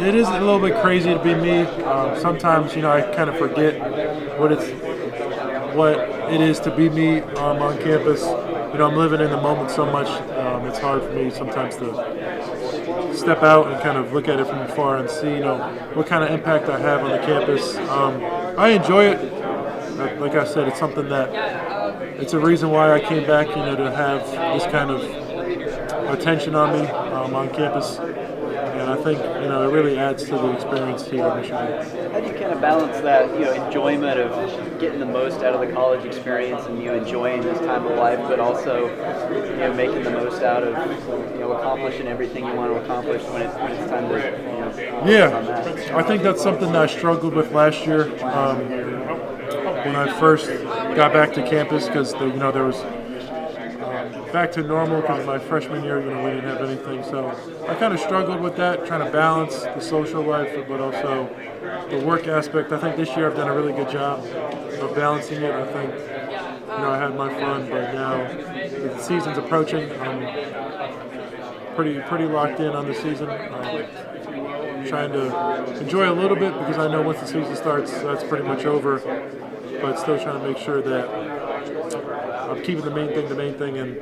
it is a little bit crazy to be me. Sometimes, I kind of forget what it is to be me on campus. I'm living in the moment so much. It's hard for me sometimes to step out and kind of look at it from afar and see, what kind of impact I have on the campus. I enjoy it. Like I said, it's something it's a reason why I came back, to have this kind of attention on me on campus. And I think, it really adds to the experience here in Michigan. How do you kind of balance that, enjoyment of getting the most out of the college experience and enjoying this time of life, but also, making the most out of, accomplishing everything you want to accomplish when it's time to, Yeah, I think that's something that I struggled with last year when I first got back to campus because, there was back to normal because my freshman year, we didn't have anything. So I kind of struggled with that, trying to balance the social life, but also the work aspect. I think this year I've done a really good job of balancing it. I think, I had my fun, but now the season's approaching. I'm pretty locked in on the season. Trying to enjoy a little bit because I know once the season starts, that's pretty much over. But still trying to make sure that I'm keeping the main thing, and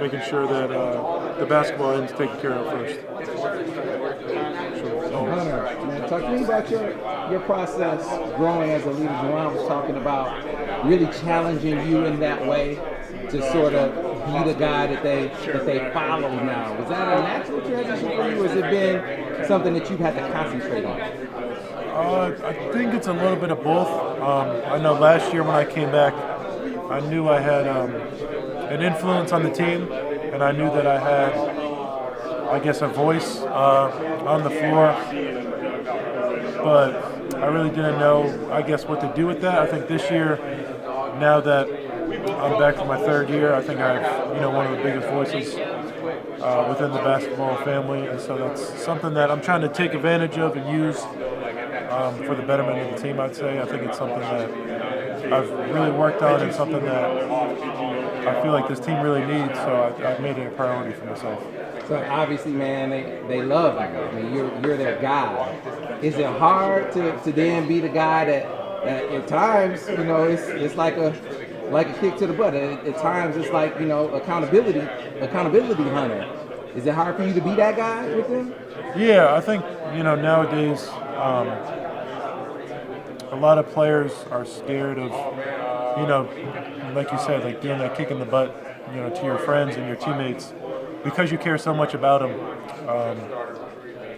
making sure that the basketball end's taken care of first. Hunter, man, talk to me about your process growing as a leader. Juwan was talking about really challenging you in that way to sort of be the guy that they follow now. Was that a natural transition for you, or has it been something that you've had to concentrate on? I think it's a little bit of both. I know last year when I came back, I knew I had an influence on the team, and I knew that I had, I guess, a voice on the floor. But I really didn't know, I guess, what to do with that. I think this year, now that I'm back for my third year, I think I have, one of the biggest voices within the basketball family, and so that's something that I'm trying to take advantage of and use for the betterment of the team, I'd say. I think it's something that I've really worked on and something that I feel like this team really needs, so I've made it a priority for myself. So obviously, man, they love you. I mean, you're their guy. Is it hard to then be the guy that at times, it's like a kick to the butt. At times, it's like, accountability hunter. Is it hard for you to be that guy with them? Yeah, I think, nowadays, a lot of players are scared of, like you said, like doing that kick in the butt, to your friends and your teammates, because you care so much about them,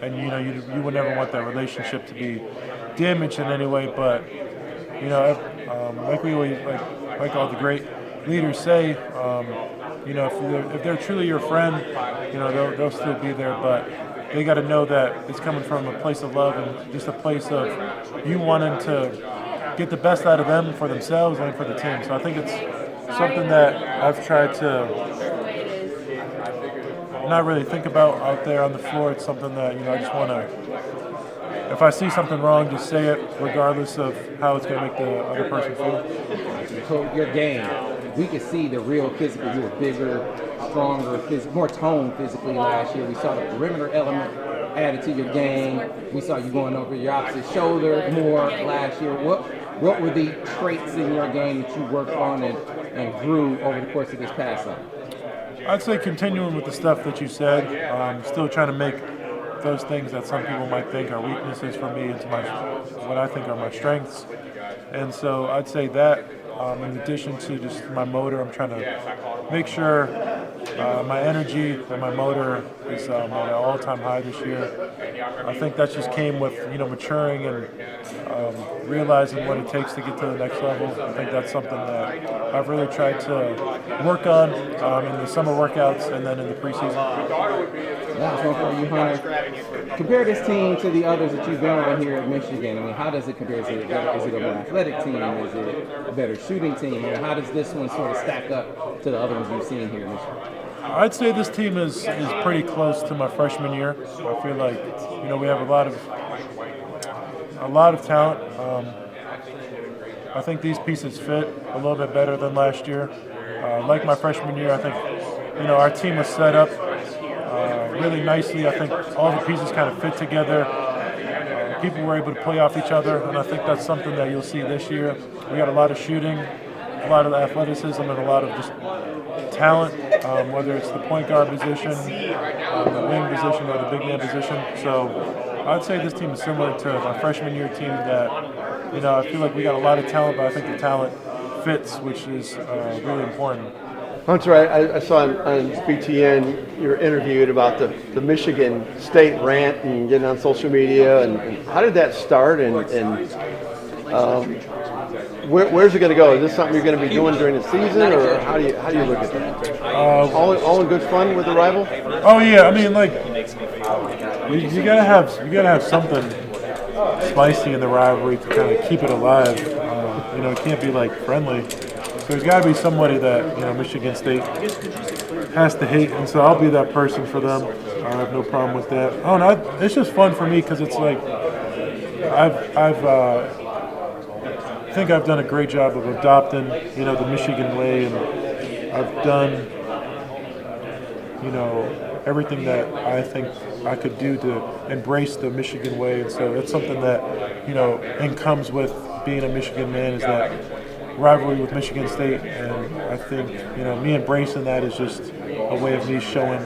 and you would never want that relationship to be damaged in any way. But like we always like all the great leaders say, if they're truly your friend, they'll still be there, but they got to know that it's coming from a place of love and just a place of you wanting to get the best out of them for themselves and for the team. So I think it's something that I've tried to not really think about out there on the floor. It's something that, I just want to, if I see something wrong, just say it regardless of how it's going to make the other person feel. So your game, we could see the real physical. You were bigger, stronger, more toned physically last year. We saw the perimeter element added to your game. We saw you going over your opposite shoulder more last year. What were the traits in your game that you worked on and grew over the course of this past summer? I'd say continuing with the stuff that you said. Still trying to make those things that some people might think are weaknesses for me into what I think are my strengths. And so I'd say that, in addition to just my motor, I'm trying to make sure my energy and my motor is at an all-time high this year. I think that just came with maturing and realizing what it takes to get to the next level. I think that's something that I've really tried to work on in the summer workouts and then in the preseason. Last one for you, Hunter. Compare this team to the others that you've been on here at Michigan. I mean, how does it compare? Is it a more athletic team? Is it a better shooting team? I mean, how does this one sort of stack up to the other ones you've seen here at Michigan? I'd say this team is pretty close to my freshman year. I feel like we have a lot of talent. I think these pieces fit a little bit better than last year. Like my freshman year, I think our team was set up really nicely. I think all the pieces kind of fit together. people were able to play off each other, and I think that's something that you'll see this year. We got a lot of shooting, a lot of athleticism, and a lot of just talent, whether it's the point guard position, the wing position, or the big man position. So I'd say this team is similar to my freshman year team that, I feel like we got a lot of talent, but I think the talent fits, which is really important. Hunter, I saw on BTN you were interviewed about the Michigan State rant and getting on social media, and how did that start, and where's it going to go? Is this something you're going to be doing during the season, or how do you look at that? All in good fun with the rival? Oh yeah, I mean, like you gotta have something spicy in the rivalry to kind of keep it alive. It can't be like friendly. There's got to be somebody that Michigan State has to hate, and so I'll be that person for them. I have no problem with that. Oh no, it's just fun for me because it's like I think I've done a great job of adopting the Michigan way, and I've done everything that I think I could do to embrace the Michigan way, and so it's something that and comes with being a Michigan man is that rivalry with Michigan State, and I think me embracing that is just a way of me showing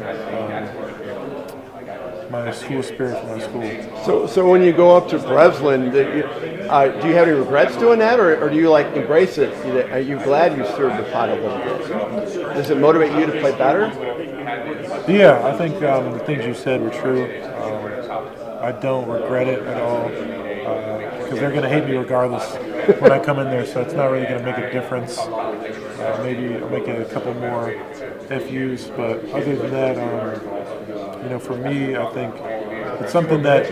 my school spirit for my school. So when you go up to Breslin, do you have any regrets doing that, or do you embrace it? Are you glad you stirred the pot a little bit? Does it motivate you to play better? Yeah, I think the things you said were true. I don't regret it at all because they're going to hate me regardless when I come in there, so it's not really going to make a difference. Maybe I'll make a couple more FUs, but other than that, for me, I think it's something that I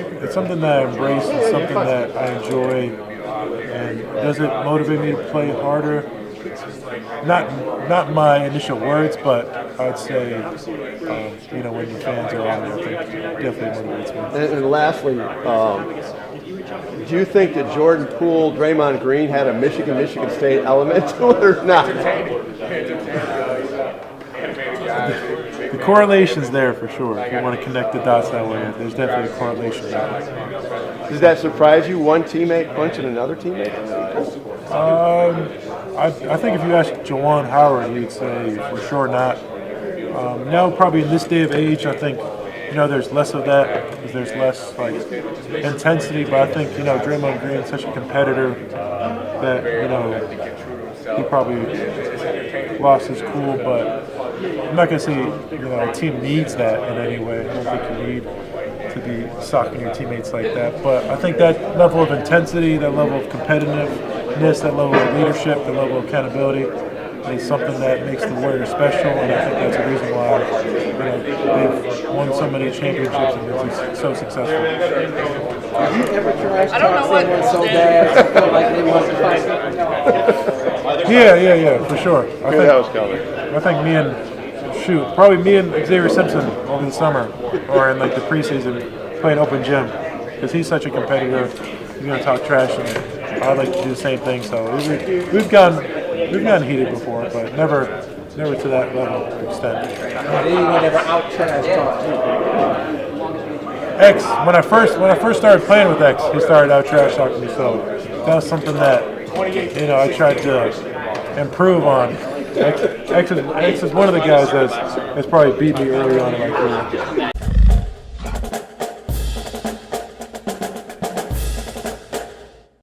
embrace, it's something that I enjoy. And does it motivate me to play harder? Not my initial words, but I'd say, when the fans are on there, I think it definitely motivates me. And lastly, do you think that Jordan Poole, Draymond Green had a Michigan State element to it or not? The correlation's there for sure. If you want to connect the dots that way, there's definitely a correlation there. Does that surprise you, one teammate punching another teammate? I think if you ask Juwan Howard, he'd say for sure not. Now, probably in this day of age, I think there's less of that because there's less intensity. But I think Draymond Green is such a competitor that he probably lost his cool. But I'm not gonna say a team needs that in any way. I don't think you need to be socking your teammates like that. But I think that level of intensity, that level of competitiveness, that level of leadership, the level of accountability is something that makes the Warriors special, and I think that's the reason why they've won so many championships and been so successful. Have you ever trash talked someone so bad you feel like they want to fight? Yeah, for sure. I think that was coming. I think me and Xavier Simpson over the summer or in the preseason playing open gym because he's such a competitor. He's gonna talk trash, and I like to do the same thing. So we've gotten heated before, but never to that level of extent. Anyone ever out trash talk you? X, when I first started playing with X, he started out trash talking me. So that was something that I tried to improve on. X is one of the guys that's probably beat me early on in my career.